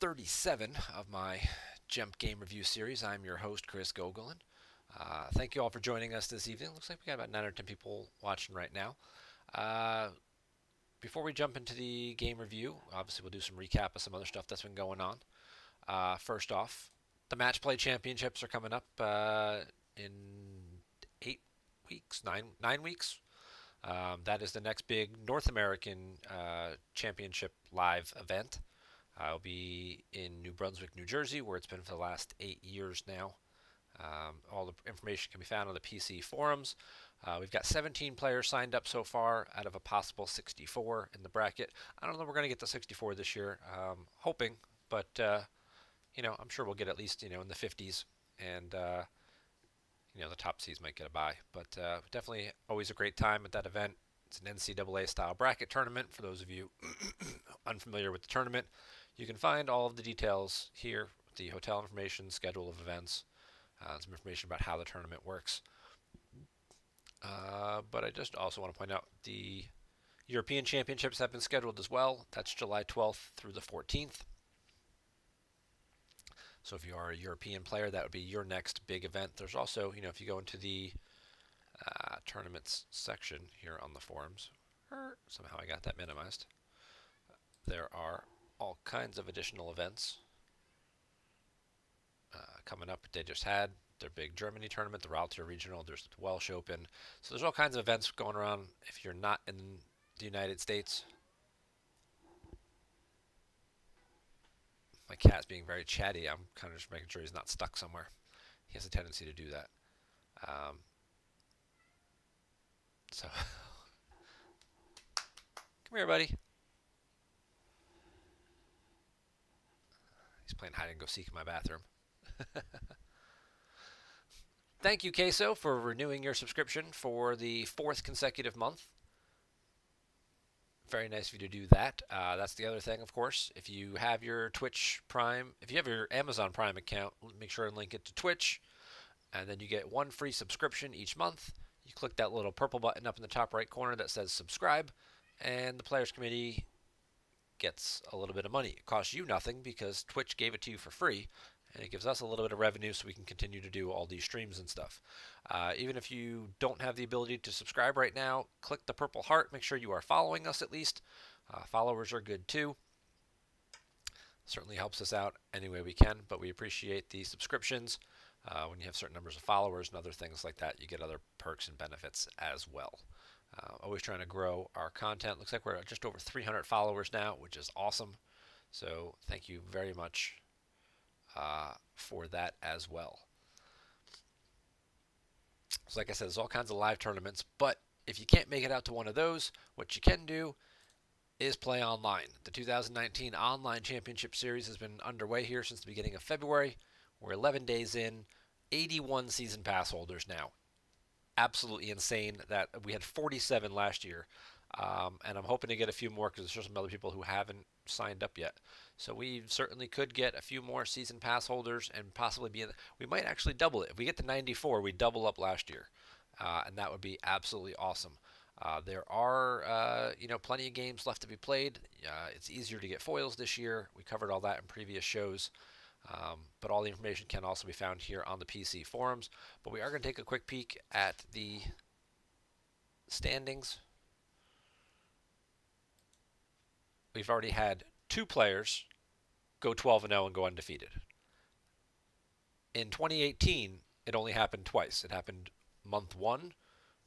37 of my GEMP game review series. I'm your host, Chris Gogolin. Thank you all for joining us this evening. Looks like we got about 9 or 10 people watching right now. Before we jump into the game review, obviously we'll do some recap of some other stuff that's been going on. First off, the Match Play Championships are coming up in 8 weeks, 9 weeks. That is the next big North American championship live event. I'll be in New Brunswick, New Jersey, where it's been for the last 8 years now. All the information can be found on the PC forums. We've got 17 players signed up so far out of a possible 64 in the bracket. I don't know if we're going to get to 64 this year. Hoping, but I'm sure we'll get at least in the 50s, and the top seeds might get a bye. But definitely always a great time at that event. It's an NCAA style bracket tournament. For those of you unfamiliar with the tournament, you can find all of the details here, the hotel information, schedule of events, some information about how the tournament works. But I just also want to point out the European Championships have been scheduled as well. That's July 12th through the 14th. So if you are a European player, that would be your next big event. There's also, if you go into the tournaments section here on the forums, somehow I got that minimized, there are all kinds of additional events coming up. They just had their big Germany tournament, the Raltier Regional, there's the Welsh Open. So there's all kinds of events going around if you're not in the United States. My cat's being very chatty. I'm kind of just making sure he's not stuck somewhere. He has a tendency to do that. So, come here, buddy. He's playing hide and go seek in my bathroom. Thank you, Queso, for renewing your subscription for the 4th consecutive month. Very nice of you to do that. That's the other thing, of course. If you have your Twitch Prime, if you have your Amazon Prime account, make sure and link it to Twitch, and then you get 1 free subscription each month. You click that little purple button up in the top right corner that says subscribe, and the Players Committee gets a little bit of money. It costs you nothing because Twitch gave it to you for free, and it gives us a little bit of revenue so we can continue to do all these streams and stuff. Even if you don't have the ability to subscribe right now, click the purple heart. Make sure you are following us at least. Followers are good too. Certainly helps us out any way we can, but we appreciate the subscriptions. When you have certain numbers of followers and other things like that, you get other perks and benefits as well. Always trying to grow our content. Looks like we're at just over 300 followers now, which is awesome. So thank you very much for that as well. So like I said, there's all kinds of live tournaments, but if you can't make it out to one of those, what you can do is play online. The 2019 Online Championship Series has been underway here since the beginning of February. We're 11 days in, 81 season pass holders now. Absolutely insane that we had 47 last year. And I'm hoping to get a few more because there's some other people who haven't signed up yet. So we certainly could get a few more season pass holders and possibly be in. We might actually double it. If we get to 94, we double up last year, and that would be absolutely awesome. There are plenty of games left to be played. It's easier to get foils this year. We covered all that in previous shows. But all the information can also be found here on the PC forums. But we are going to take a quick peek at the standings. We've already had 2 players go 12-0 and go undefeated. In 2018, it only happened twice. It happened month 1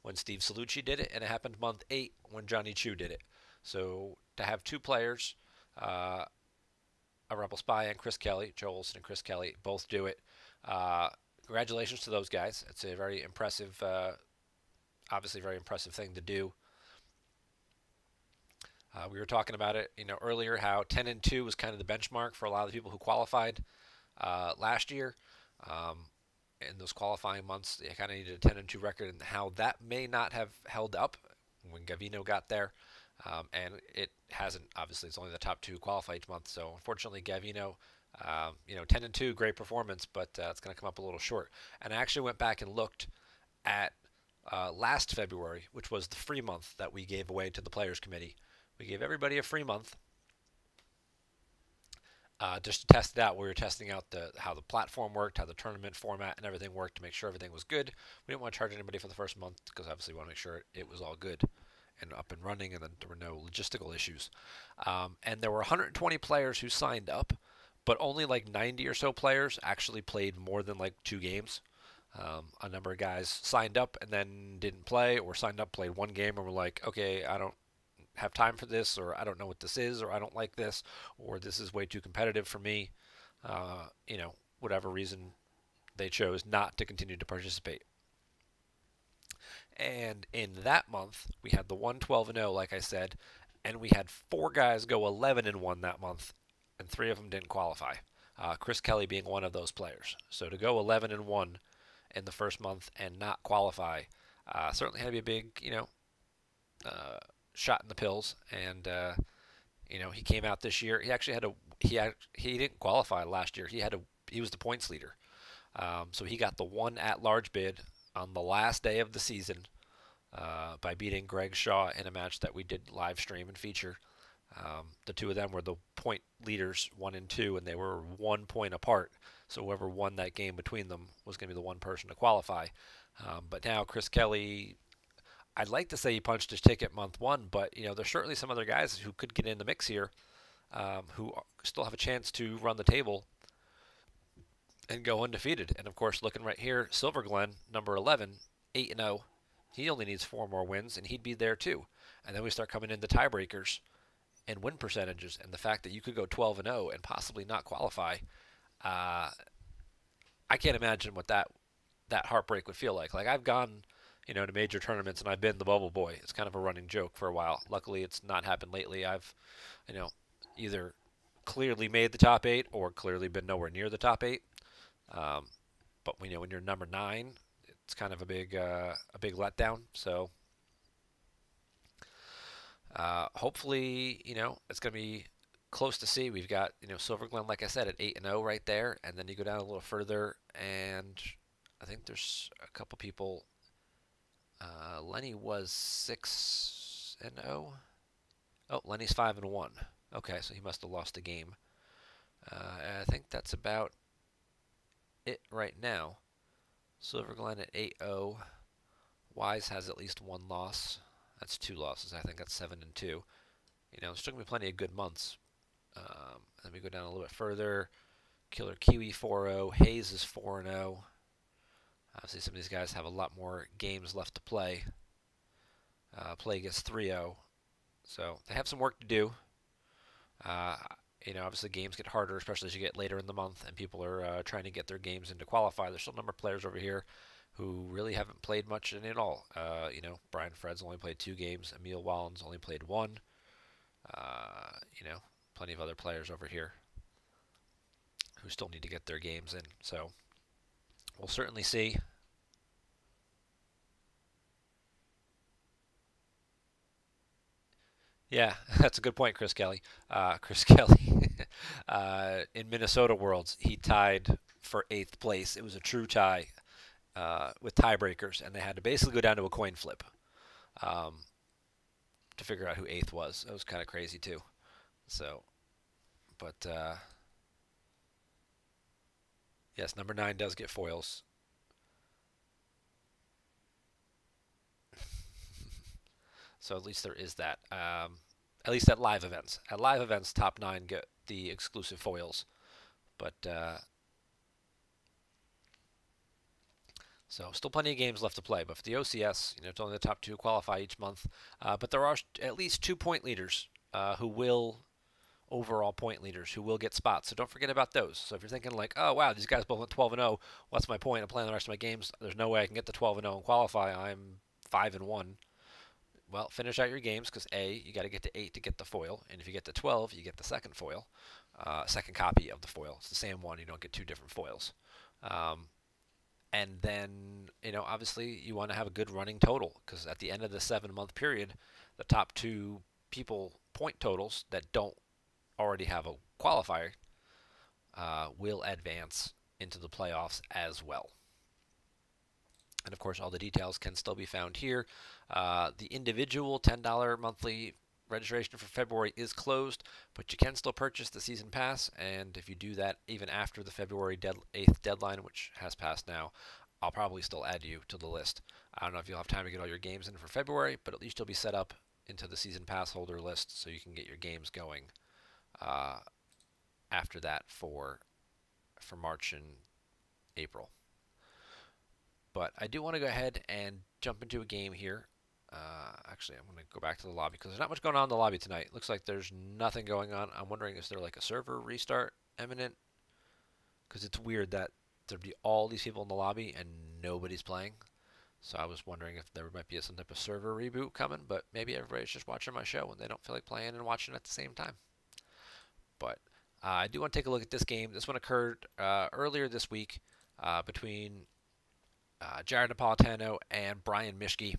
when Steve Salucci did it, and it happened month 8 when Johnny Chu did it. So to have 2 players, a Rebel Spy and Chris Kelly, Joe Olson and Chris Kelly, both do it. Congratulations to those guys. It's a very impressive, obviously very impressive thing to do. We were talking about it, earlier, how 10-2 was kind of the benchmark for a lot of the people who qualified last year. In those qualifying months, they kind of needed a 10-2 record, and how that may not have held up when Gavino got there. And it hasn't. Obviously, it's only the top 2 qualify each month. So unfortunately, Gavino, 10-2, great performance, but it's going to come up a little short. And I actually went back and looked at last February, which was the free month that we gave away to the Players Committee. We gave everybody a free month, just to test it out. We were testing out how the platform worked, how the tournament format and everything worked to make sure everything was good. We didn't want to charge anybody for the first month because obviously we want to make sure it was all good and up and running, and then there were no logistical issues. And there were 120 players who signed up, but only like 90 or so players actually played more than like 2 games. A number of guys signed up and then didn't play, or signed up, played 1 game, and were like, okay, I don't have time for this, or I don't know what this is, or I don't like this, or this is way too competitive for me. Whatever reason they chose not to continue to participate. And in that month, we had the 112-0, like I said, and we had 4 guys go 11-1 that month, and 3 of them didn't qualify. Chris Kelly being one of those players. So to go 11-1 in the first month and not qualify certainly had to be a big, shot in the pills. And he came out this year. He actually he didn't qualify last year. He was the points leader. So he got the one at-large bid on the last day of the season by beating Greg Shaw in a match that we did live stream and feature. The two of them were the point leaders, 1 and 2, and they were 1 point apart. So whoever won that game between them was going to be the one person to qualify. But now Chris Kelly, I'd like to say he punched his ticket month 1, but there's certainly some other guys who could get in the mix here, who still have a chance to run the table and go undefeated. And of course, looking right here, Silver Glen, number 11, 8-0. He only needs 4 more wins, and he'd be there too. And then we start coming into tiebreakers and win percentages, and the fact that you could go 12-0 and possibly not qualify. I can't imagine what that heartbreak would feel like. Like, I've gone, to major tournaments, and I've been the bubble boy. It's kind of a running joke for a while. Luckily, it's not happened lately. I've, either clearly made the top 8 or clearly been nowhere near the top 8. But when you're number 9, it's kind of a big letdown. So hopefully, it's going to be close to see. We've got, Silver Glen, like I said, at 8-0 right there, and then you go down a little further, and I think there's a couple people. Lenny was 6-0. Oh, Lenny's 5-1. Okay, so he must have lost a game. I think that's about it right now. Silver Glen at 8-0. Wise has at least 1 loss. That's 2 losses. I think that's 7-2. There's still going to be plenty of good months. Then we go down a little bit further. Killer Kiwi 4-0. Hayes is 4-0. Obviously, some of these guys have a lot more games left to play. Play gets 3-0. So they have some work to do. Obviously games get harder, especially as you get later in the month and people are trying to get their games in to qualify. There's still a number of players over here who really haven't played much in it at all. Brian Fred's only played 2 games. Emil Wallen's only played 1. Plenty of other players over here who still need to get their games in. So we'll certainly see. Yeah, that's a good point, Chris Kelly. Chris Kelly, in Minnesota Worlds, he tied for 8th place. It was a true tie with tiebreakers, and they had to basically go down to a coin flip to figure out who 8th was. It was kind of crazy, too. So, but, yes, number 9 does get foils. So at least there is that. At least at live events. At live events, top 9 get the exclusive foils. But so still plenty of games left to play. But for the OCS, it's only the top 2 qualify each month. But there are at least 2 point leaders who will overall point leaders who will get spots. So don't forget about those. So if you're thinking like, oh wow, these guys both went 12-0, what's my point? I'm playing the rest of my games. There's no way I can get to 12-0 and qualify. I'm 5-1. Well, finish out your games because A, you got to get to 8 to get the foil, and if you get to 12, you get the second foil, second copy of the foil. It's the same one. You don't get 2 different foils. And then, obviously you want to have a good running total because at the end of the 7-month period, the top 2 people point totals that don't already have a qualifier will advance into the playoffs as well. And of course, all the details can still be found here. The individual $10 monthly registration for February is closed, but you can still purchase the season pass. And if you do that even after the February 8th deadline, which has passed now, I'll probably still add you to the list. I don't know if you'll have time to get all your games in for February, but at least you'll be set up into the season pass holder list so you can get your games going after that for March and April. But I do want to go ahead and jump into a game here. Actually, I'm going to go back to the lobby because there's not much going on in the lobby tonight. Looks like there's nothing going on. I'm wondering, is there like a server restart imminent? Because it's weird that there'd be all these people in the lobby and nobody's playing. So I was wondering if there might be some type of server reboot coming, but maybe everybody's just watching my show and they don't feel like playing and watching at the same time. But I do want to take a look at this game. This one occurred earlier this week between Jared Napolitano and BryanIrish.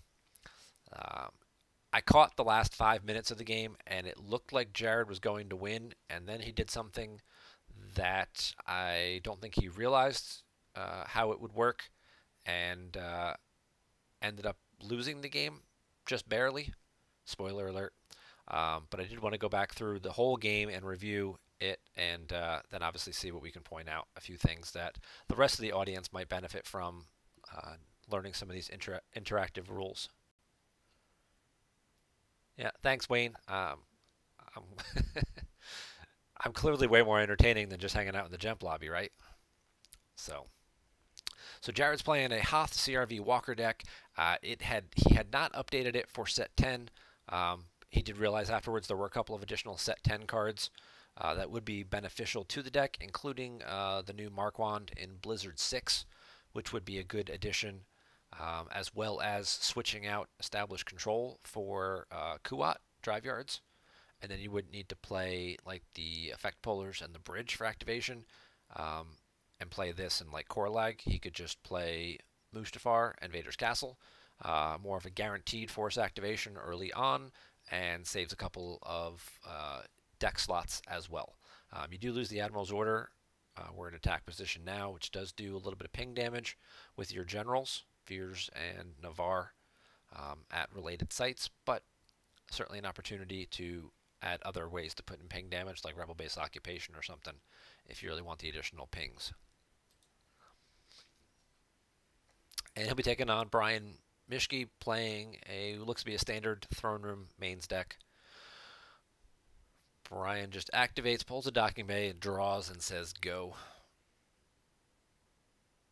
I caught the last 5 minutes of the game, and it looked like Jared was going to win, and then he did something that I don't think he realized how it would work, and ended up losing the game just barely. Spoiler alert. But I did want to go back through the whole game and review it, and then obviously see what we can point out, a few things that the rest of the audience might benefit from learning some of these interactive rules. Yeah, thanks, Wayne. I'm I'm clearly way more entertaining than just hanging out in the GEMP lobby, right? So Jared's playing a Hoth CRV Walker deck. He had not updated it for set 10. He did realize afterwards there were a couple of additional set 10 cards that would be beneficial to the deck, including the new Marquand in Blizzard 6, which would be a good addition, as well as switching out Established Control for Kuat drive yards. And then you wouldn't need to play like the effect pullers and the bridge for activation, and play this in like core lag. He could just play Mustafar and Vader's Castle, more of a guaranteed force activation early on, and saves a couple of deck slots as well. You do lose the Admiral's Order. We're in attack position now, which does do a little bit of ping damage with your generals, Veers and Navarre, at related sites, but certainly an opportunity to add other ways to put in ping damage, like Rebel Base Occupation or something, if you really want the additional pings. And he'll be taking on BryanIrish, playing a looks to be a standard Throne Room mains deck. Bryan just activates, pulls a docking bay, and draws and says go.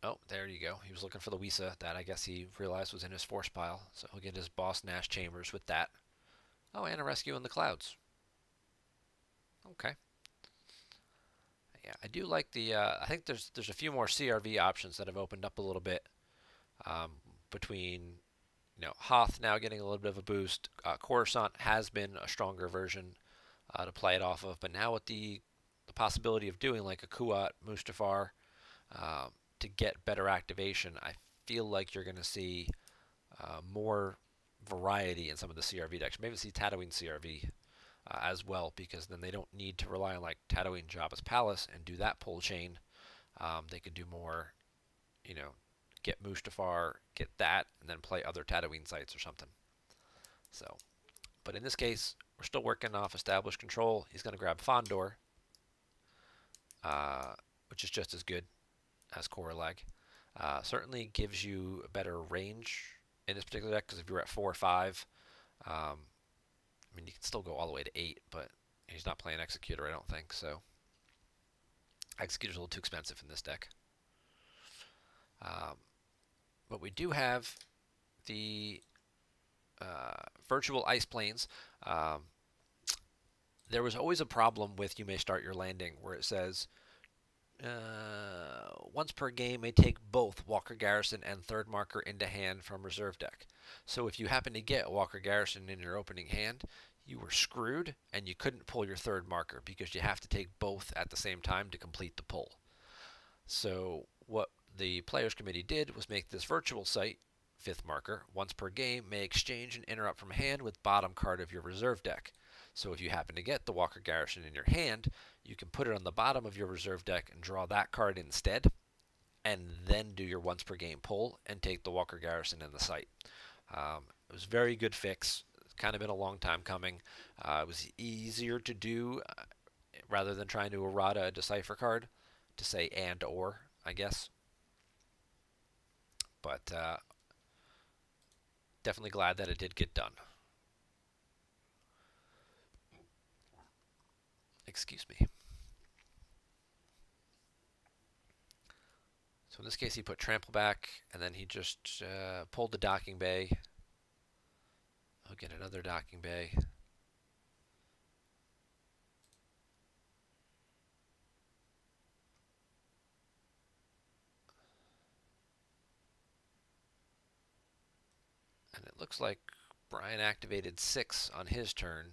Oh, there you go. He was looking for the Wisa that I guess he realized was in his force pile, so he'll get his Boss Nash Chambers with that. Oh, and a Rescue in the Clouds. Okay. Yeah, I do like the. I think there's a few more CRV options that have opened up a little bit, between Hoth now getting a little bit of a boost. Coruscant has been a stronger version to play it off of, but now with the possibility of doing like a Kuat Mustafar to get better activation, I feel like you're going to see more variety in some of the CRV decks. Maybe see Tatooine CRV as well, because then they don't need to rely on like Tatooine Jabba's Palace and do that pull chain. They could do more, get Mustafar, get that, and then play other Tatooine sites or something. So, but in this case, we're still working off Established Control. He's going to grab Fondor, which is just as good as Core Leg. Certainly gives you a better range in this particular deck, because if you're at 4 or 5, I mean, you can still go all the way to 8, but he's not playing Executor, I don't think, so Executor's a little too expensive in this deck. But we do have the virtual ice planes. There was always a problem with You May Start Your Landing, where it says once per game may take both Walker Garrison and third marker into hand from reserve deck. So if you happen to get Walker Garrison in your opening hand, you were screwed and you couldn't pull your third marker, because you have to take both at the same time to complete the pull. So what the Players Committee did was make this virtual site, 5th marker, once per game may exchange an interrupt from hand with bottom card of your reserve deck. So if you happen to get the Walker Garrison in your hand, you can put it on the bottom of your reserve deck and draw that card instead, and then do your once per game pull and take the Walker Garrison in the site. It was a very good fix. kind of been a long time coming. It was easier to do rather than trying to errata a decipher card to say and or, I guess. But definitely glad that it did get done. Excuse me. So in this case, he put trample back, and then he just pulled the docking bay. I'll get another docking bay. And it looks like Bryan activated 6 on his turn,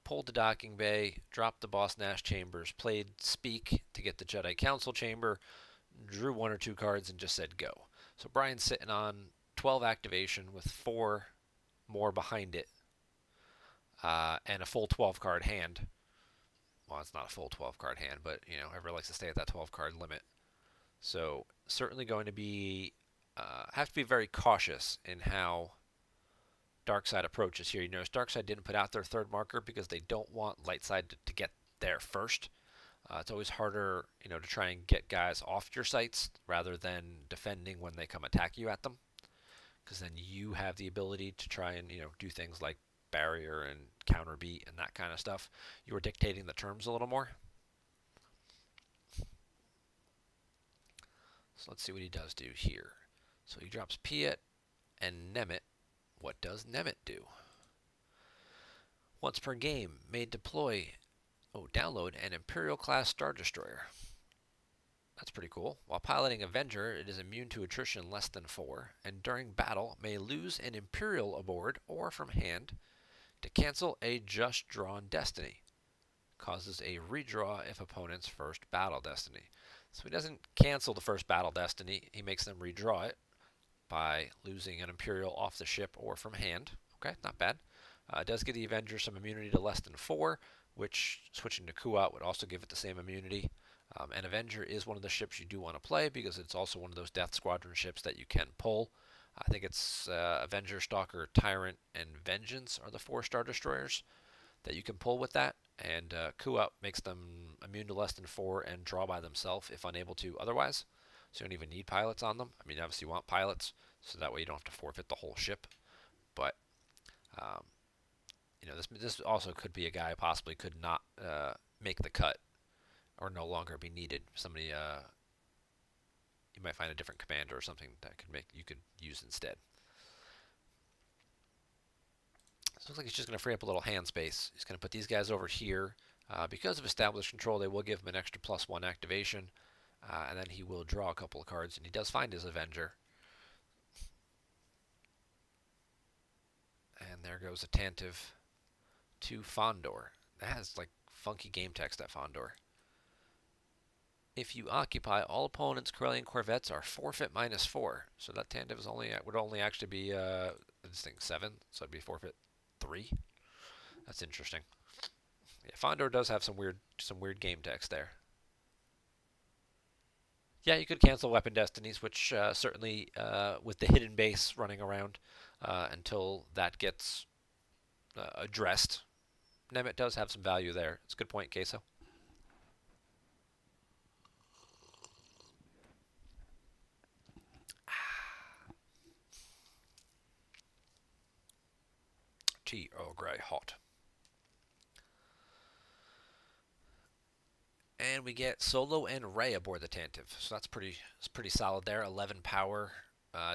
pulled the docking bay, dropped the Boss Nash Chambers, played Speak to get the Jedi Council Chamber, drew 1 or 2 cards, and just said go. So Bryan's sitting on 12 activation with 4 more behind it, and a full 12 card hand. Well, it's not a full 12 card hand, but you know, everyone likes to stay at that 12 card limit. So certainly going to be have to be very cautious in how Darkside approaches here. You notice Darkside didn't put out their 3rd marker because they don't want Lightside to get there first. It's always harder, you know, to try and get guys off your sights rather than defending when they come attack you at them, because then you have the ability to try and, you know, do things like barrier and counter beat and that kind of stuff. You are dictating the terms a little more. So let's see what he does do here. So he drops Piet and Nemit. What does Nemit do? Once per game, may deploy, download an Imperial class Star Destroyer. That's pretty cool. While piloting Avenger, it is immune to attrition less than 4, and during battle may lose an Imperial aboard or from hand to cancel a just drawn destiny. Causes a redraw if opponent's first battle destiny. So he doesn't cancel the first battle destiny, he makes them redraw it by losing an Imperial off the ship or from hand. Okay, not bad. It does give the Avenger some immunity to less than 4, which, switching to Kuat, would also give it the same immunity. And Avenger is one of the ships you do want to play because it's also one of those Death Squadron ships that you can pull. I think it's Avenger, Stalker, Tyrant, and Vengeance are the 4 Star Destroyers that you can pull with that. And Kuat makes them immune to less than 4 and draw by themselves if unable to otherwise. So you don't even need pilots on them. I mean, obviously you want pilots, so that way you don't have to forfeit the whole ship. But, you know, this also could be a guy possibly could not make the cut or no longer be needed. Somebody, you might find a different commander or something that you could use instead. So it looks like he's just going to free up a little hand space. He's going to put these guys over here. Because of established control, they will give him an extra +1 activation. And then he will draw a couple of cards, and he does find his Avenger. And there goes a Tantive to Fondor. That has like funky game text, that Fondor. If you occupy, all opponents' Corellian Corvettes are forfeit -4. So that Tantive is would only actually be this thing 7, so it'd be forfeit 3. That's interesting. Yeah, Fondor does have some weird game text there. Yeah, you could cancel Weapon Destinies, which certainly with the hidden base running around until that gets addressed. Nemit does have some value there. It's a good point, Queso. Tea Earl Grey hot. And we get Solo and Rey aboard the Tantive. So that's pretty solid there. 11 power,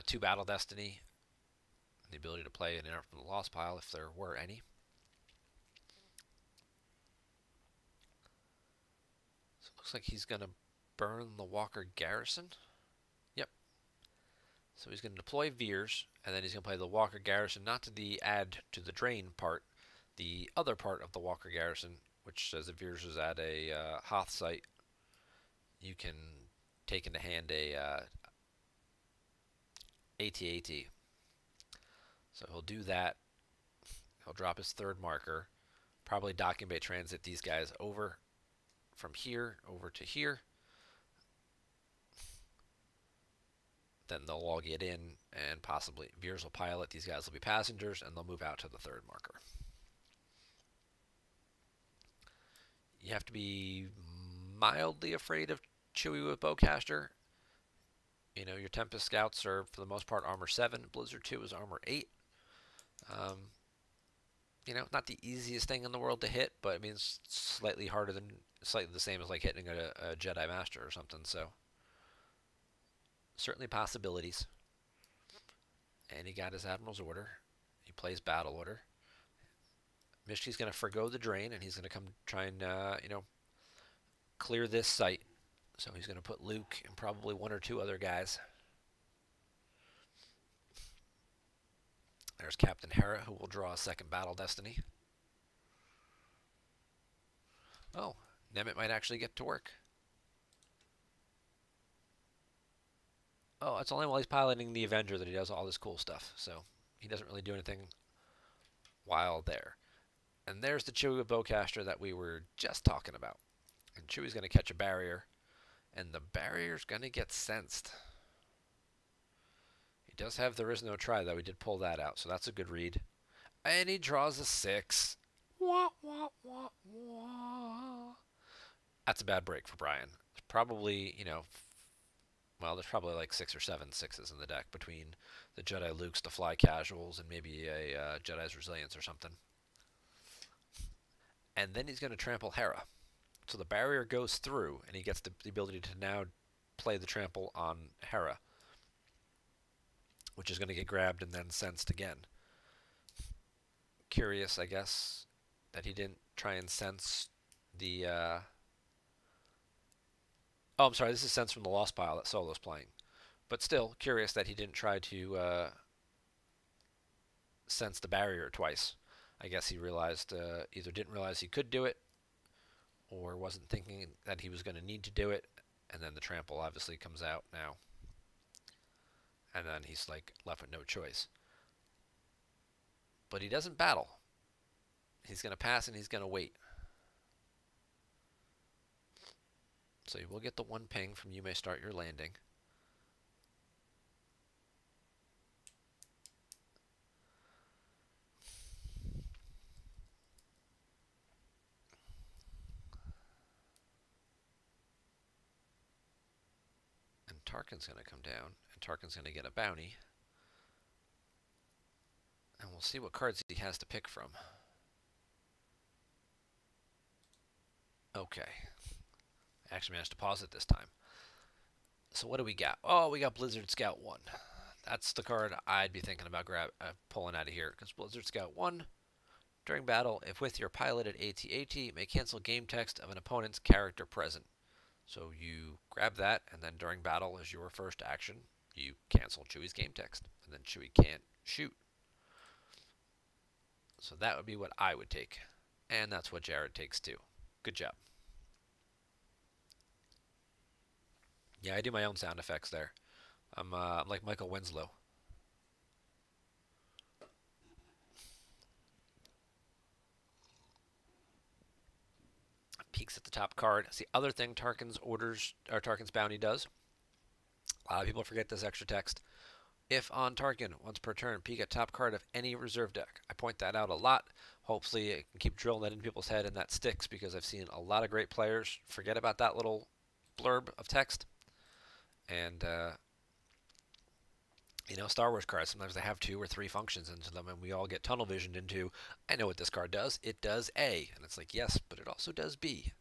2 battle destiny, the ability to play an Interrupt from the Lost pile if there were any. So it looks like he's going to burn the Walker Garrison. Yep. So he's going to deploy Veers, and then he's going to play the Walker Garrison, not to the add to the drain part, the other part of the Walker Garrison, which says if Veers is at a Hoth site, you can take into hand a AT-AT. So he'll do that. He'll drop his 3rd marker, probably docking bay transit these guys over from here over to here. then they'll all get in, and possibly Veers will pilot. These guys will be passengers, and they'll move out to the third marker. You have to be mildly afraid of Chewie with Bowcaster. You know, your Tempest Scouts are, for the most part, Armor 7. Blizzard 2 is Armor 8. You know, not the easiest thing in the world to hit, but it means slightly harder than, slightly the same as like hitting a Jedi Master or something, so certainly possibilities. And he got his Admiral's Order. He plays Battle Order. Mishki's going to forgo the drain, and he's going to come try and, you know, clear this site. So he's going to put Luke and probably one or two other guys. There's Captain Hera, who will draw a second Battle Destiny. Oh, Nemeth might actually get to work. Oh, it's only while he's piloting the Avenger that he does all this cool stuff. So he doesn't really do anything while there. And there's the Chewie with Bowcaster that we were just talking about. And Chewie's going to catch a barrier. And the barrier's going to get sensed. He does have There Is No Try, though. He did pull that out, so that's a good read. And he draws a 6. Wah, wah, wah, wah. That's a bad break for Bryan. It's probably, you know, well, there's probably like 6 or 7 6s in the deck between the Jedi Lukes, the Fly Casuals, and maybe a Jedi's Resilience or something. And then he's going to trample Hera. So the barrier goes through, and he gets the ability to now play the trample on Hera, which is going to get grabbed and then sensed again. Curious, I guess, that he didn't try and sense the... Oh, I'm sorry, this is sense from the Lost Pile that Solo's playing. But still, curious that he didn't try to sense the barrier twice. I guess he realized, either didn't realize he could do it, or wasn't thinking that he was going to need to do it, and then the trample obviously comes out now. And then he's like left with no choice. But he doesn't battle. He's going to pass and he's going to wait. So you will get the 1 ping from You May Start Your Landing. And Tarkin's going to come down, and Tarkin's going to get a bounty. And we'll see what cards he has to pick from. Okay. I actually managed to pause it this time. So what do we got? Oh, we got Blizzard Scout 1. That's the card I'd be thinking about pulling out of here, because Blizzard Scout 1, during battle, if with your piloted AT-AT, may cancel game text of an opponent's character present. So you grab that, and then during battle, as your first action, you cancel Chewie's game text, and then Chewie can't shoot. So that would be what I would take, and that's what Jared takes too. Good job. Yeah, I do my own sound effects there. I'm like Michael Winslow. Peeks at the top card. It's the other thing Tarkin's bounty does. A lot of people forget this extra text. If on Tarkin, once per turn, peek at top card of any reserve deck. I point that out a lot. Hopefully I can keep drilling that into people's head and that sticks, because I've seen a lot of great players forget about that little blurb of text. And, you know, Star Wars cards, sometimes they have 2 or 3 functions into them, and we all get tunnel visioned into, I know what this card does. It does A. And it's like, yes, but it also does B.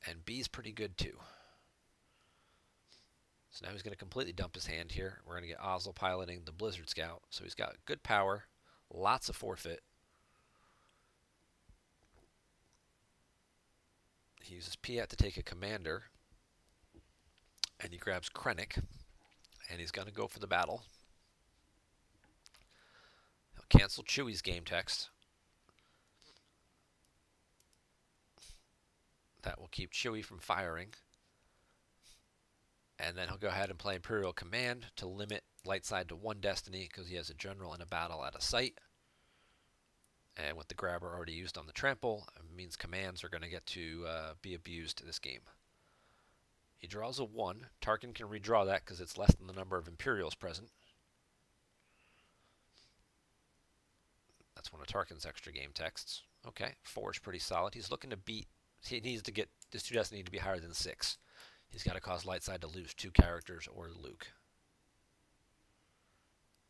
And B is pretty good, too. So now he's going to completely dump his hand here. We're going to get Ozzel piloting the Blizzard Scout. So he's got good power, lots of forfeit. He uses Piat to take a commander. And he grabs Krennic. And he's going to go for the battle. He'll cancel Chewie's game text. That will keep Chewie from firing. And then he'll go ahead and play Imperial Command to limit light side to 1 destiny, because he has a general in a battle at a site. And with the grabber already used on the trample, it means commands are going to get to be abused this game. He draws a 1. Tarkin can redraw that because it's less than the number of Imperials present. That's one of Tarkin's extra game texts. Okay, 4 is pretty solid. He's looking to beat... He needs to get... This 2 doesn't need to be higher than 6. He's got to cause Lightside to lose 2 characters or Luke.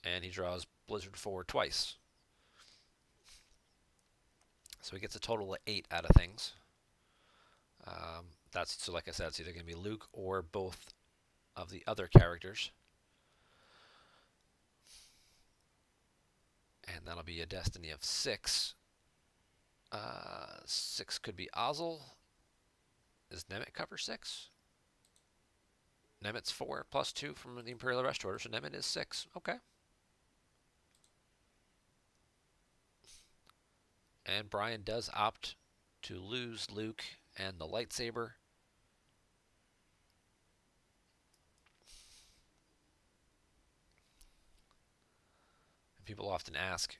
And he draws Blizzard 4 twice. So he gets a total of 8 out of things. So like I said, it's either going to be Luke or both of the other characters. And that'll be a destiny of 6. 6 could be Ozzel. Does Nemeth cover 6? Nemeth's 4 plus 2 from the Imperial Arrest Order, so Nemeth is 6. Okay. And Bryan does opt to lose Luke and the lightsaber. And people often ask,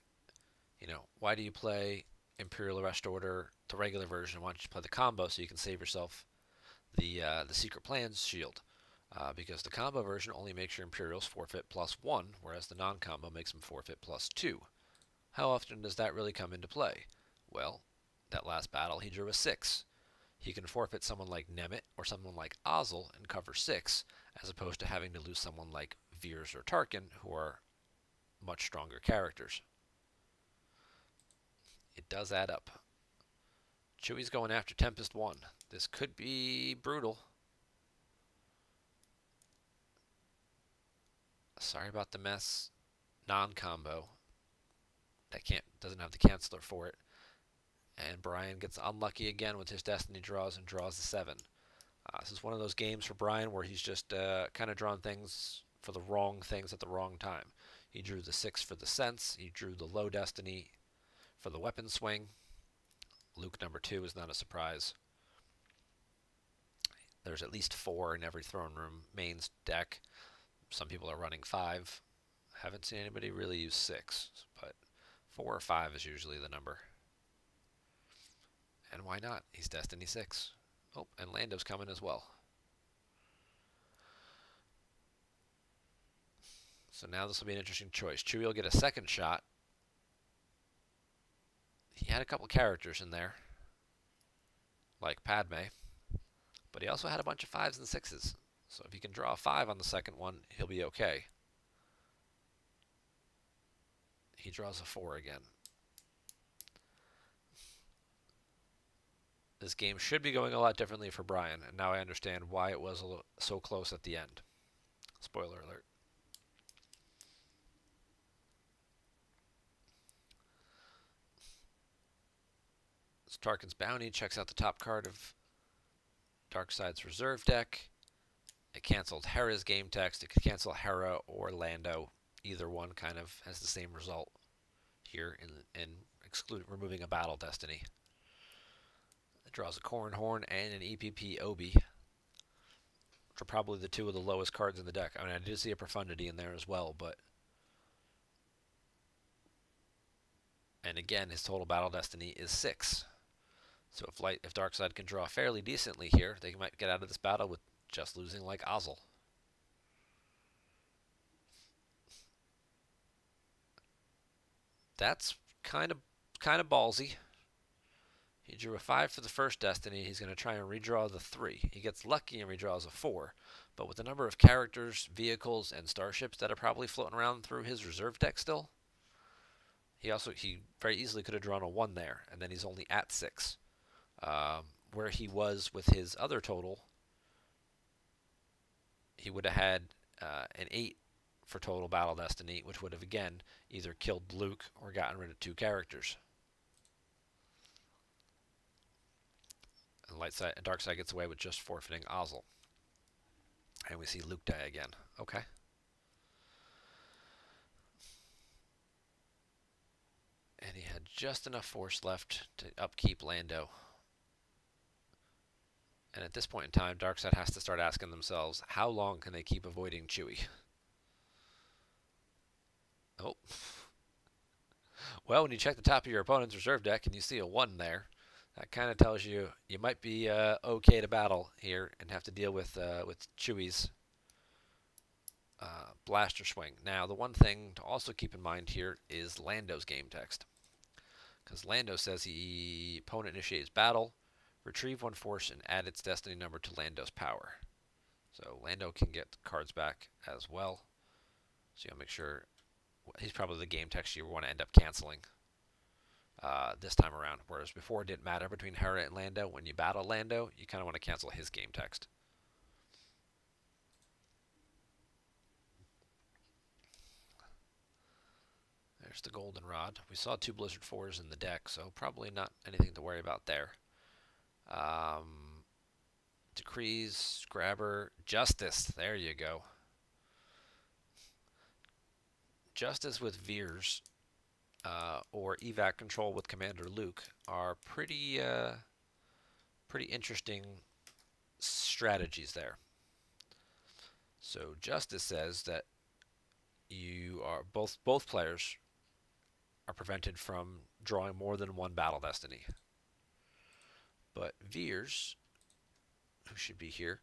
you know, why do you play Imperial Arrest Order, the regular version? Why don't you play the combo so you can save yourself the Secret Plans shield? Because the combo version only makes your Imperials forfeit +1, whereas the non-combo makes them forfeit +2. How often does that really come into play? Well, that last battle he drew a 6. He can forfeit someone like Nemeth or someone like Ozzel and cover 6, as opposed to having to lose someone like Veers or Tarkin, who are much stronger characters. It does add up. Chewie's going after Tempest 1. This could be brutal. Sorry about the mess. Non-combo. That doesn't have the canceller for it. And Bryan gets unlucky again with his Destiny draws and draws the 7. This is one of those games for Bryan where he's just kind of drawn things for the wrong things at the wrong time. He drew the 6 for the sense. He drew the low Destiny for the weapon swing. Luke number 2 is not a surprise. There's at least 4 in every Throne Room mains deck. Some people are running 5. Haven't seen anybody really use 6, but 4 or 5 is usually the number. And why not? He's Destiny 6. Oh, and Lando's coming as well. So now this will be an interesting choice. Chewie will get a second shot. He had a couple characters in there, like Padme, but he also had a bunch of 5s and 6s. So if he can draw a 5 on the second one, he'll be okay. He draws a 4 again. This game should be going a lot differently for Bryan, and now I understand why it was so close at the end. Spoiler alert. So Tarkin's Bounty checks out the top card of Darkside's reserve deck. It canceled Hera's game text. It could cancel Hera or Lando. Either one kind of has the same result here in removing a battle destiny. It draws a Corn Horn and an EPP Obi, which are probably the 2 of the lowest cards in the deck. I mean, I did see a Profundity in there as well, but... And again, his total battle destiny is 6. So if Darkseid can draw fairly decently here, they might get out of this battle with just losing like Ozzel. That's kind of ballsy. He drew a 5 for the first Destiny. He's going to try and redraw the 3. He gets lucky and redraws a 4. But with the number of characters, vehicles, and starships that are probably floating around through his reserve deck still, he very easily could have drawn a 1 there, and then he's only at 6. Where he was with his other total, he would have had an 8 for total battle destiny, which would have again either killed Luke or gotten rid of 2 characters. And Darkseid gets away with just forfeiting Ozzel. And we see Luke die again. Okay. And he had just enough force left to upkeep Lando. And at this point in time, Darkseid has to start asking themselves, how long can they keep avoiding Chewie? Oh. Well, when you check the top of your opponent's reserve deck and you see a 1 there, That kind of tells you you might be okay to battle here and have to deal with Chewie's blaster swing. Now, the one thing to also keep in mind here is Lando's game text, because Lando says the opponent initiates battle, retrieve one force, and add its destiny number to Lando's power. So Lando can get cards back as well. So you'll make sure he's probably the game text you want to end up canceling this time around. Whereas before it didn't matter between Hera and Lando. When you battle Lando, you kind of want to cancel his game text. There's the Goldenrod. We saw 2 Blizzard 4s in the deck, so probably not anything to worry about there. Decrees, Grabber, Justice. There you go. Justice with Veers or evac control with Commander Luke are pretty interesting strategies there. So Justice says that you are both players are prevented from drawing more than one battle destiny. But Veers, who should be here,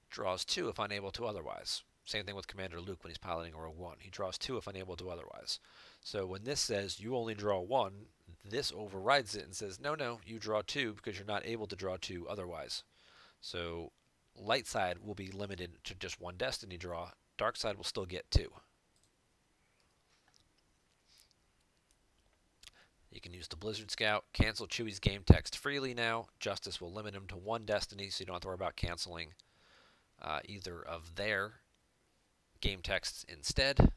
draws 2 if unable to otherwise. Same thing with Commander Luke when he's piloting a Rogue One. He draws 2 if unable to otherwise. So when this says you only draw 1, this overrides it and says, no, you draw 2 because you're not able to draw 2 otherwise. So light side will be limited to just 1 destiny draw. Dark side will still get 2. You can use the Blizzard Scout, cancel Chewie's game text freely now. Justice will limit him to 1 destiny, so you don't have to worry about canceling either of their game texts instead.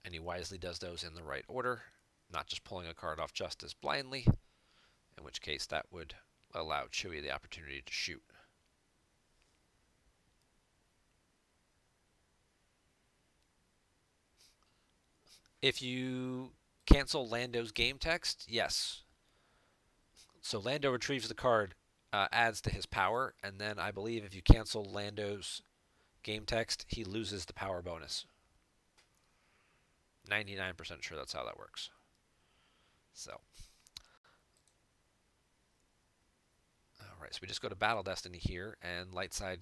And he wisely does those in the right order, not just pulling a card off Justice blindly, in which case that would allow Chewie the opportunity to shoot. If you cancel Lando's game text, yes. So Lando retrieves the card, adds to his power, and then I believe if you cancel Lando's game text, he loses the power bonus. 99% sure that's how that works. So. Alright, so we just go to Battle Destiny here, and light side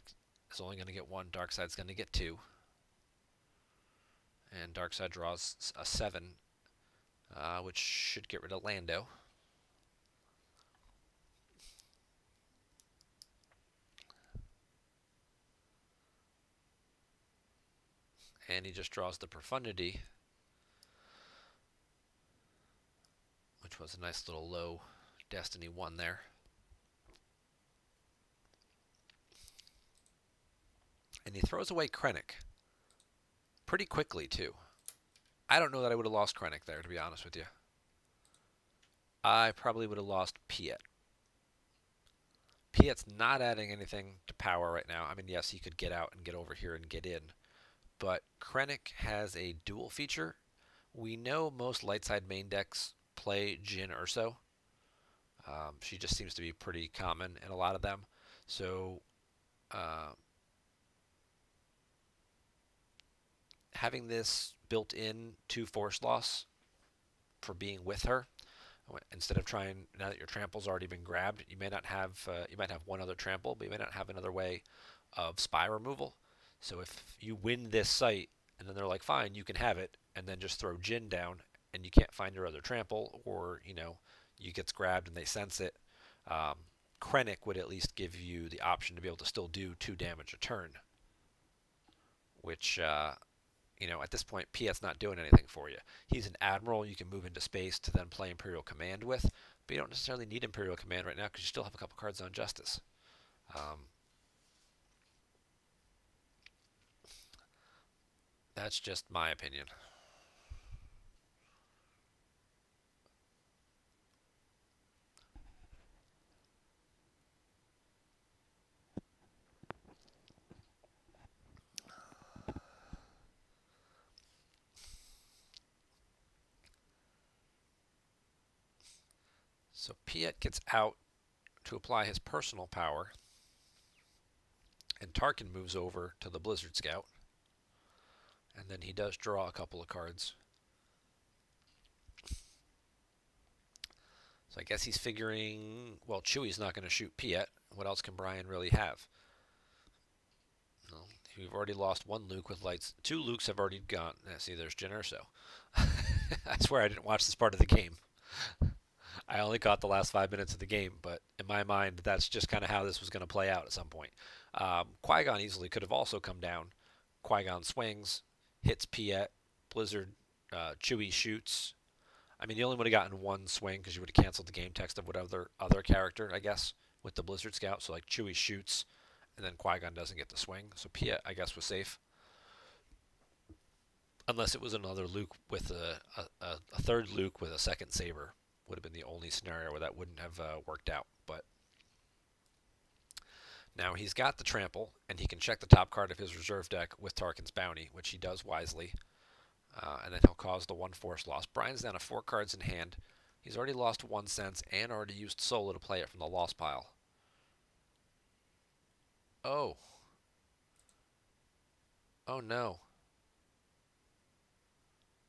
is only going to get 1, dark side's going to get 2. And dark side draws a 7, which should get rid of Lando. And he just draws the Profundity, which was a nice little low Destiny 1 there. And he throws away Krennic. Pretty quickly, too. I don't know that I would have lost Krennic there, to be honest with you. I probably would have lost Piet. Piet's not adding anything to power right now. I mean, yes, he could get out and get over here and get in. But Krennic has a dual feature. We know most light side main decks play Jyn Erso. She just seems to be pretty common in a lot of them. So having this built in to force loss for being with her, instead of trying, now that your trample's already been grabbed, you may not have, you might have 1 other trample, but you may not have another way of spy removal. So if you win this site, and then they're like, fine, you can have it, and then just throw Jyn down, and you can't find your other trample, or, you know, you gets grabbed and they sense it, Krennic would at least give you the option to be able to still do 2 damage a turn, which, you know, at this point, Piet's not doing anything for you. He's an admiral you can move into space to then play Imperial Command with, but you don't necessarily need Imperial Command right now because you still have a couple cards on Justice. That's just my opinion. So Piet gets out to apply his personal power, and Tarkin moves over to the Blizzard Scout, and then he does draw a couple of cards. So I guess he's figuring, well, Chewie's not going to shoot Piet. What else can Bryan really have? Well, we've already lost one Luke with lights. Two Lukes have already gone. See, there's Jyn Erso. I swear I didn't watch this part of the game. I only caught the last 5 minutes of the game, but in my mind, that's just kind of how this was going to play out at some point. Qui-Gon easily could have also come down. Qui-Gon swings, hits Piet, Blizzard, Chewie shoots. I mean, you only would have gotten one swing because you would have canceled the game text of whatever other character, I guess, with the Blizzard Scout. So, like, Chewie shoots, and then Qui-Gon doesn't get the swing. So Piet, I guess, was safe. Unless it was another Luke with a third Luke with a second saber. Would have been the only scenario where that wouldn't have worked out. But now he's got the trample, and he can check the top card of his reserve deck with Tarkin's Bounty, which he does wisely. And then he'll cause the one force loss. Bryan's down to 4 cards in hand. He's already lost 1 sense and already used Solo to play it from the loss pile. Oh. Oh no.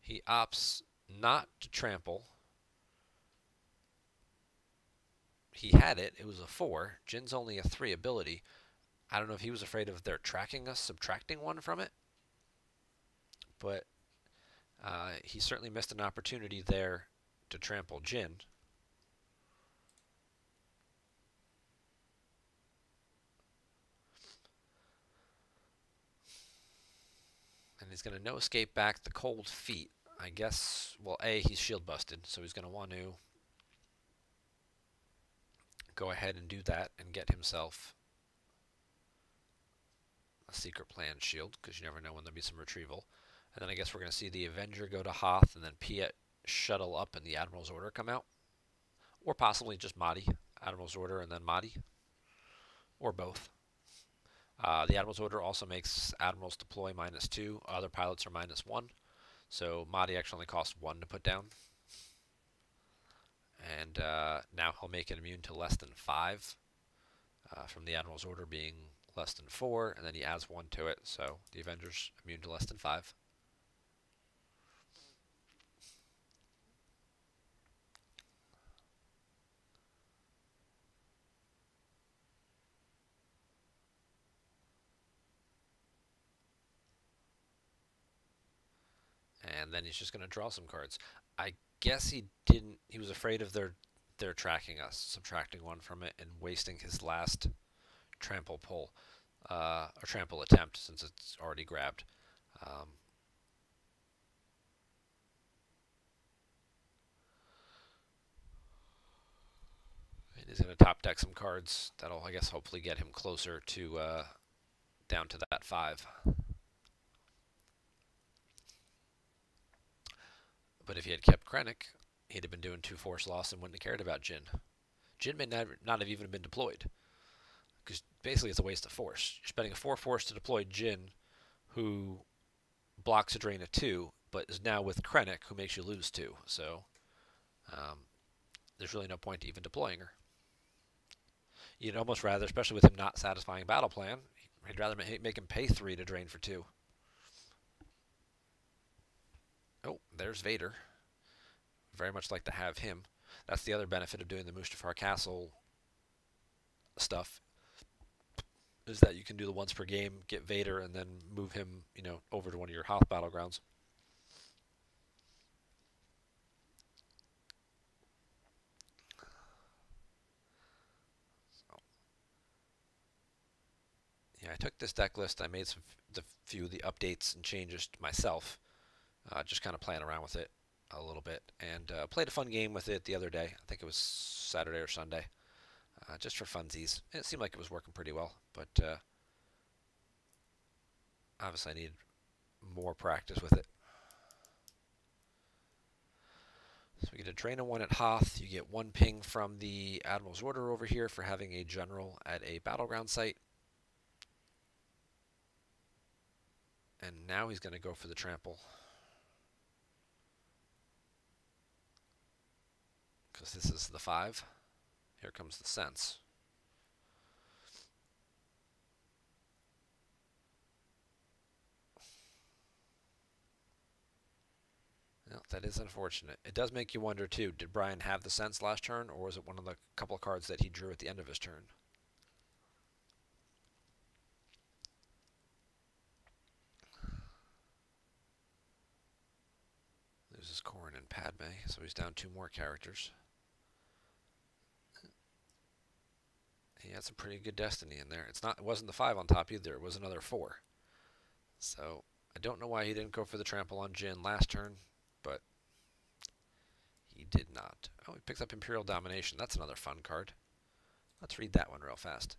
He opts not to trample. He had it. It was a 4. Jin's only a 3 ability. I don't know if he was afraid of their tracking us, subtracting 1 from it. But he certainly missed an opportunity there to trample Jyn. And he's going to no escape back the cold feet. I guess, well, A, he's shield busted, so he's going to want to go ahead and do that and get himself a secret plan shield, because you never know when there'll be some retrieval. And then I guess we're going to see the Avenger go to Hoth, and then Piet shuttle up and the Admiral's Order come out. Or possibly just Mahdi. Admiral's Order and then Mahdi. Or both. The Admiral's Order also makes Admirals deploy -2. Other pilots are -1. So Mahdi actually only costs 1 to put down. And now he'll make it immune to less than 5. From the Admiral's Order being less than 4. And then he adds 1 to it. So the Avenger's immune to less than 5. And then he's just going to draw some cards. I guess he didn't. He was afraid of their tracking us, subtracting 1 from it, and wasting his last trample pull or trample attempt since it's already grabbed. And he's going to top deck some cards that'll, I guess, hopefully get him closer to down to that 5. But if he had kept Krennic, he'd have been doing 2 force loss and wouldn't have cared about Jyn. Jyn may not have even been deployed. Because basically it's a waste of force. You're spending a 4 force to deploy Jyn, who blocks a drain of 2, but is now with Krennic, who makes you lose 2. So there's really no point to even deploying her. You'd almost rather, especially with him not satisfying battle plan, he'd rather make him pay 3 to drain for 2. Oh, there's Vader. Very much like to have him. That's the other benefit of doing the Mustafar Castle stuff, is that you can do the once per game, get Vader, and then move him, over to one of your Hoth battlegrounds. So, yeah, I took this deck list. I made the few of the updates and changes myself. Just kind of playing around with it a little bit, and played a fun game with it the other day. I think it was Saturday or Sunday, just for funsies. It seemed like it was working pretty well, but obviously I need more practice with it. So we get a drain of 1 at Hoth. You get 1 ping from the Admiral's Order over here for having a general at a battleground site. And now he's going to go for the trample. Because this is the 5. Here comes the sense. Well, That is unfortunate. It does make you wonder too. Did Bryan have the sense last turn, or was it one of the couple of cards that he drew at the end of his turn? Loses Corrin and Padme, so he's down 2 more characters. He had some pretty good destiny in there. It wasn't the 5 on top either. It was another 4. So I don't know why he didn't go for the trample on Jyn last turn, but he did not. Oh, he picks up Imperial Domination. That's another fun card. Let's read that one real fast.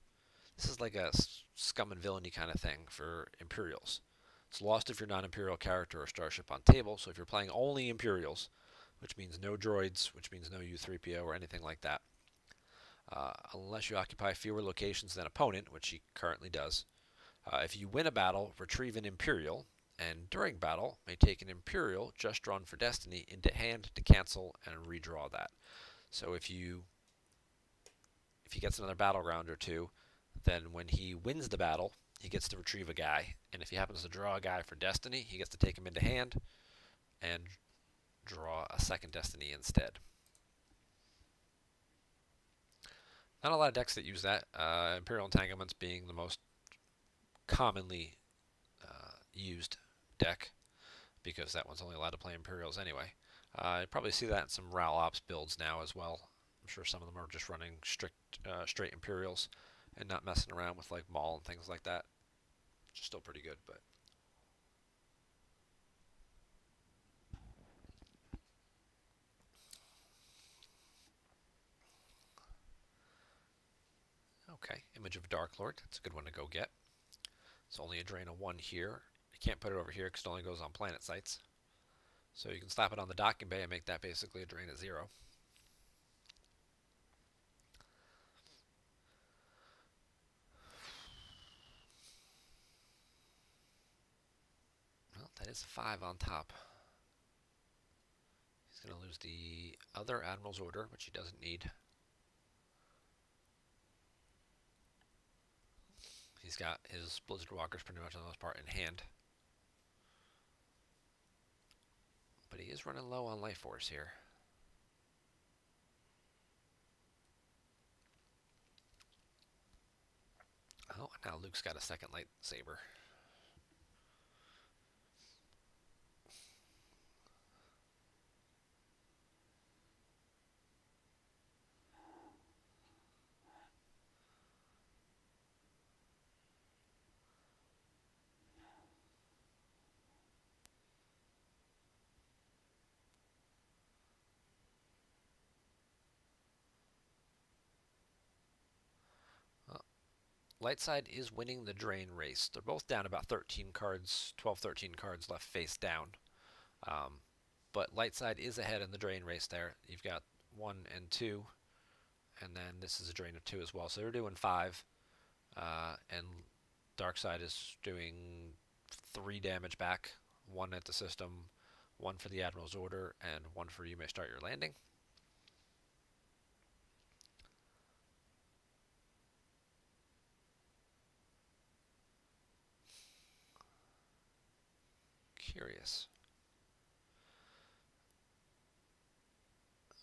This is like a scum and villainy kind of thing for Imperials. It's lost if you're not Imperial character or starship on table. So if you're playing only Imperials, which means no droids, which means no U-3PO or anything like that, unless you occupy fewer locations than opponent, which he currently does. If you win a battle, retrieve an Imperial, and during battle, may take an Imperial just drawn for Destiny into hand to cancel and redraw that. So if he gets another battleground or 2, then when he wins the battle, he gets to retrieve a guy. And if he happens to draw a guy for Destiny, he gets to take him into hand and draw a second Destiny instead. Not a lot of decks that use that. Imperial Entanglements being the most commonly used deck, because that one's only allowed to play Imperials anyway. You probably see that in some Ral Ops builds now as well. I'm sure some of them are just running straight Imperials and not messing around with like Maul and things like that. Which is still pretty good, but okay. Image of Dark Lord. That's a good one to go get. It's only a drain of 1 here. You can't put it over here because it only goes on planet sites. So you can slap it on the docking bay and make that basically a drain of 0. Well, that is a 5 on top. He's going to lose the other Admiral's Order, which he doesn't need. He's got his Blizzard Walkers pretty much on the most part in hand. But he is running low on life force here. Oh, now Luke's got a second lightsaber. Lightside is winning the drain race. They're both down about 13 cards, 12, 13 cards left face down. But Lightside is ahead in the drain race there. You've got 1 and 2, and then this is a drain of 2 as well. So they're doing 5, and Darkside is doing 3 damage back, 1 at the system, 1 for the Admiral's Order, and 1 for You May Start Your Landing. Curious.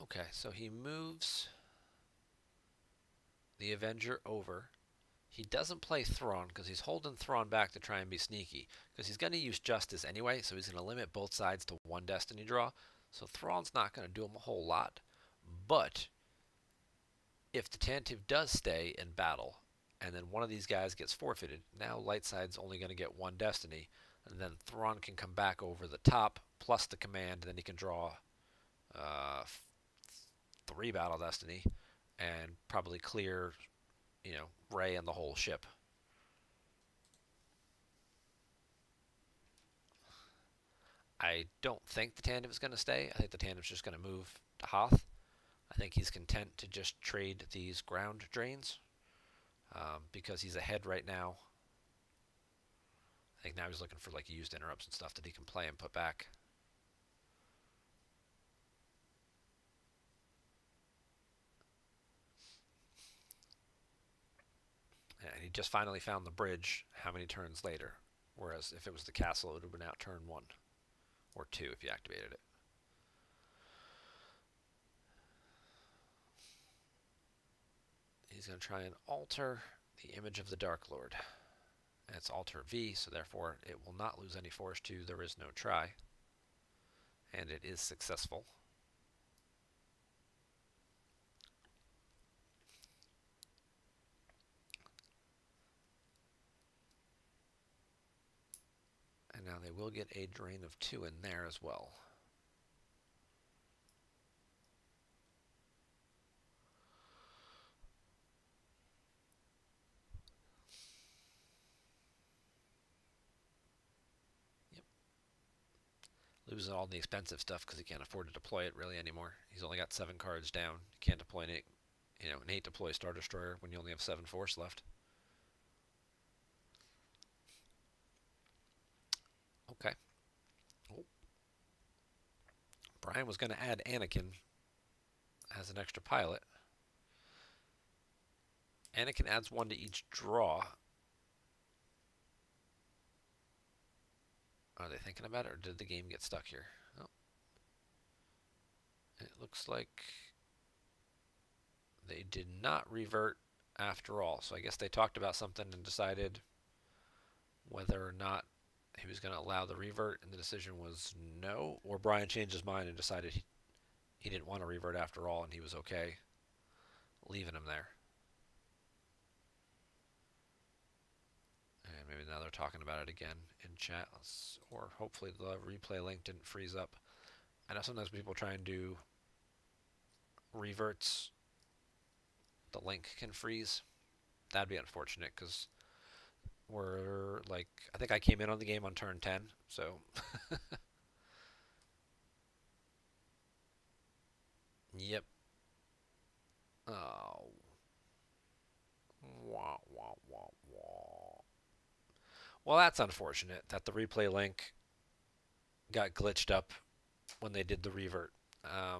Okay, so he moves the Avenger over. He doesn't play Thrawn because he's holding Thrawn back to try and be sneaky, because he's going to use Justice anyway, so he's going to limit both sides to 1 Destiny draw. So Thrawn's not going to do him a whole lot. But if the Tantive does stay in battle, and then one of these guys gets forfeited, now Lightside's only going to get 1 Destiny, and then Thrawn can come back over the top, plus the command, and then he can draw 3 Battle Destiny, and probably clear, Rey and the whole ship. I don't think the Tandem is going to stay. I think the Tandem's just going to move to Hoth. I think he's content to just trade these ground drains because he's ahead right now. I think now he's looking for like used interrupts and stuff that he can play and put back. And he just finally found the bridge how many turns later? Whereas if it was the castle, it would have been out turn 1. Or 2 if you activated it. he's going to try and alter the image of the Dark Lord. And it's alter V, so therefore it will not lose any force to there is no try. And it is successful. And now they will get a drain of 2 in there as well. Losing all the expensive stuff because he can't afford to deploy it really anymore. He's only got 7 cards down. You can't deploy an 8, an 8 deploy Star Destroyer when you only have 7 force left. Okay. Oh. Bryan was going to add Anakin as an extra pilot. Anakin adds 1 to each draw. Are they thinking about it, or did the game get stuck here? Oh. It looks like they did not revert after all. So I guess they talked about something and decided whether or not he was going to allow the revert, and the decision was no. Or Bryan changed his mind and decided he didn't want to revert after all, and he was okay leaving him there. And maybe now they're talking about it again in chat, or hopefully the replay link didn't freeze up. I know sometimes people try and do reverts, the link can freeze. That'd be unfortunate because we're like, I think I came in on the game on turn 10, so yep. Oh. Wah, wah, wah, wah. Well, that's unfortunate that the replay link got glitched up when they did the revert. Yeah.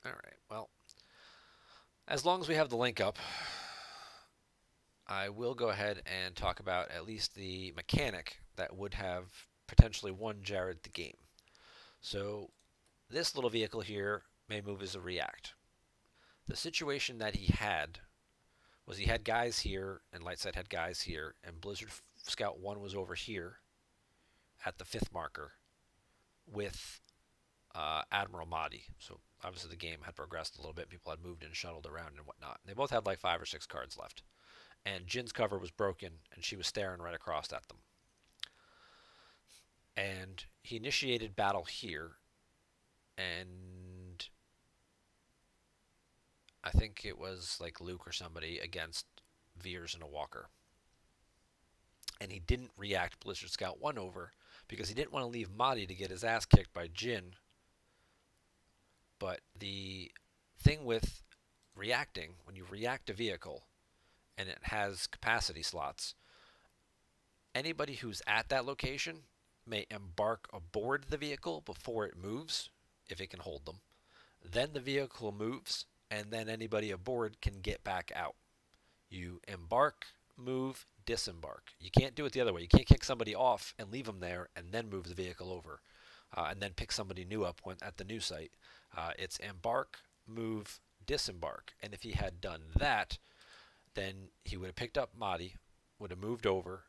All right. Well, as long as we have the link up, I will go ahead and talk about at least the mechanic that would have potentially won Jared the game. So this little vehicle here may move as a react. The situation that he had was he had guys here, and Lightside had guys here, and Blizzard Scout 1 was over here at the 5th marker with Admiral Mahdi. So obviously the game had progressed a little bit. People had moved and shuttled around and whatnot. They both had like 5 or 6 cards left. And Jin's cover was broken, and she was staring right across at them. And he initiated battle here, and I think it was like Luke or somebody against Veers and a Walker. And he didn't react Blizzard Scout 1 over because he didn't want to leave Mahdi to get his ass kicked by Jin. But the thing with reacting, when you react a vehicle and it has capacity slots, anybody who's at that location may embark aboard the vehicle before it moves, if it can hold them. Then the vehicle moves, and then anybody aboard can get back out. You embark, move, disembark. You can't do it the other way. You can't kick somebody off and leave them there and then move the vehicle over and then pick somebody new up at the new site. It's embark, move, disembark. And if he had done that, then he would have picked up Mahdi, would have moved over,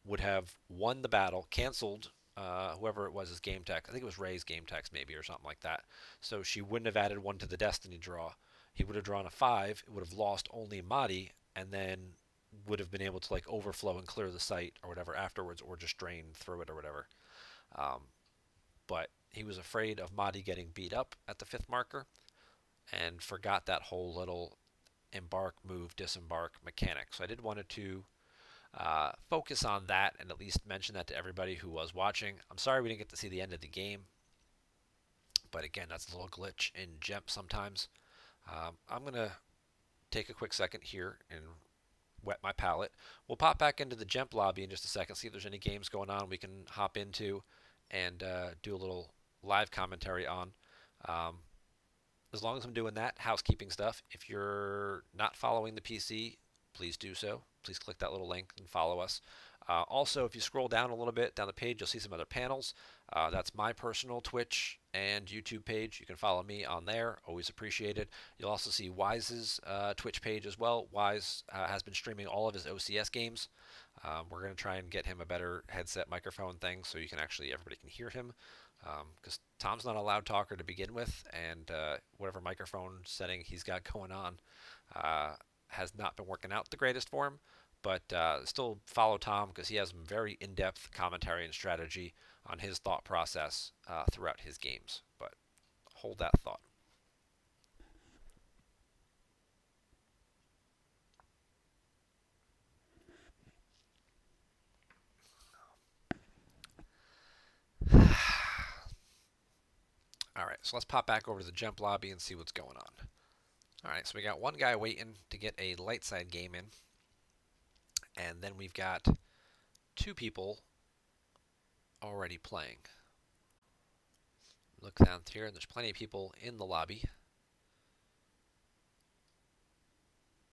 would have won the battle, canceled whoever it was his game text. I think it was Ray's game text maybe or something like that. So she wouldn't have added 1 to the destiny draw. He would have drawn a 5. It would have lost only Mahdi, and then would have been able to like overflow and clear the site or whatever afterwards, or just drain through it or whatever. But he was afraid of Mahdi getting beat up at the 5th marker and forgot that whole little embark, move, disembark mechanic. So I did wanted to focus on that and at least mention that to everybody who was watching. I'm sorry we didn't get to see the end of the game, but again, that's a little glitch in GEMP sometimes. I'm going to take a quick second here and wet my palate. We'll pop back into the GEMP lobby in just a second, see if there's any games going on we can hop into and do a little live commentary on. As long as I'm doing that, housekeeping stuff, if you're not following the PC, please do so. Please click that little link and follow us. Also, if you scroll down a little bit down the page, you'll see some other panels. That's my personal Twitch and YouTube page. You can follow me on there. Always appreciate it. You'll also see Wise's Twitch page as well. Wise has been streaming all of his OCS games. We're going to try and get him a better headset microphone thing so you can everybody can hear him. Because Tom's not a loud talker to begin with, and whatever microphone setting he's got going on has not been working out the greatest for him. But still follow Tom because he has some very in-depth commentary and strategy on his thought process throughout his games. But hold that thought. All right, so let's pop back over to the GEMP lobby and see what's going on. All right, so we got one guy waiting to get a light side game in. And then we've got 2 people already playing. Look down here, and there's plenty of people in the lobby.